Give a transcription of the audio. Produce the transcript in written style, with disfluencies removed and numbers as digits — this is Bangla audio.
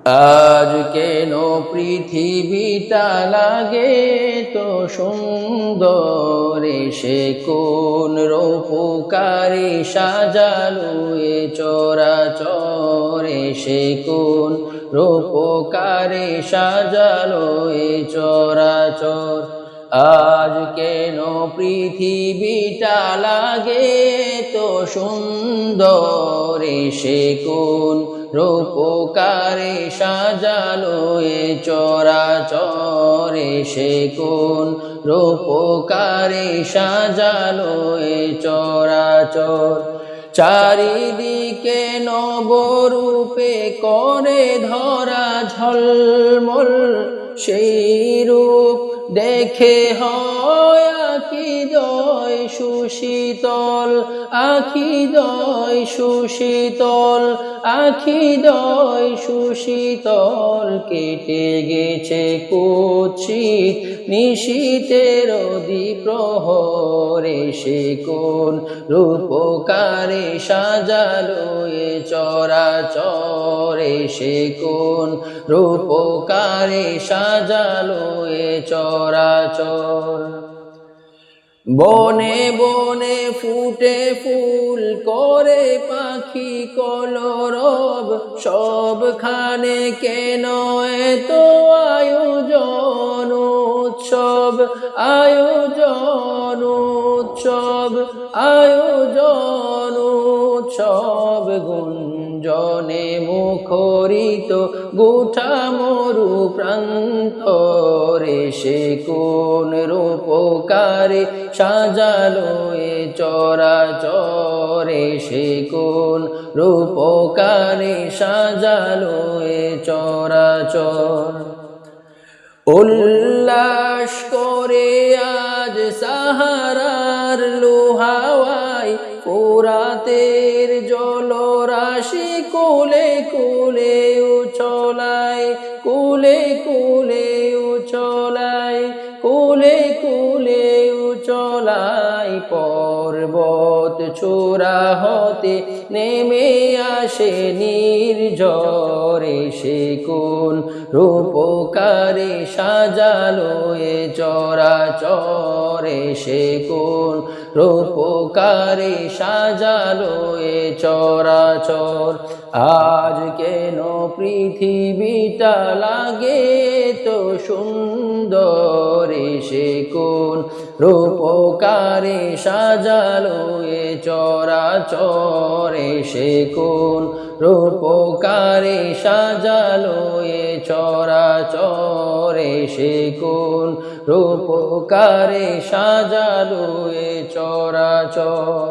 আজ কেন পৃথিবীটা লাগে তো সুন্দর, সে কোন রূপকারী সাজালো এ চরাচর, সে কোন রূপকারী সাজালো এ চরাচর। আজ কেন পৃথিবীটা লাগে তো সুন্দর, সে কোন রূপকারে সাজালো এ চরাচর, সে কোন রূপকারে সাজালো এ চরাচর। চারিদিকে নবরূপে করে ধরা ঝলমল, সেই রূপ দেখে হয় আখিদয় সুশীতল, আখিদয় সুশীতল, আখিদয় সুশীতল। কেটে গেছে কুৎসিত নিশীথের দ্বিপ্রহরে, সে কোন রূপকারে সাজালো এ চরাচর, সে কোন রূপকারে সাজালো এ চরাচর। বনে বনে ফুটে ফুল করে পাখি কলরব, সবখানে কেন এত আয়োজন উৎসব, আয়োজন উৎসব, আয়োজন উৎসব। গুঞ্জনে মুখরিত গোটা মরু প্রান্তরে, সে কোন রূপকারে সাজালো এ চরাচর, সে কোন রূপকারে সাজালো এ চরাচর। উল্লাস করে আজ সাহারার লোহাওয়ায়, ফোরাতের জলরাশি কুলে কুলে উছলায়, কুলে কুলে উছলায়, কুলে কুলে উছলায়। পর্বত চূড়া হতে নেমে আসে নির্ঝরে, সে কোন রূপকারে সাজালো এ চরাচর, সে কোন রূপকারে সাজালো এ চরাচর। আজ কেন পৃথিবীটা লাগে তো সুন্দর, সে কোন রূপকারে সাজালো এ চরাচর, সে কোন রূপকারে সাজালো এ চরাচর, সে কোন রূপকারে সাজালো এ চরাচর।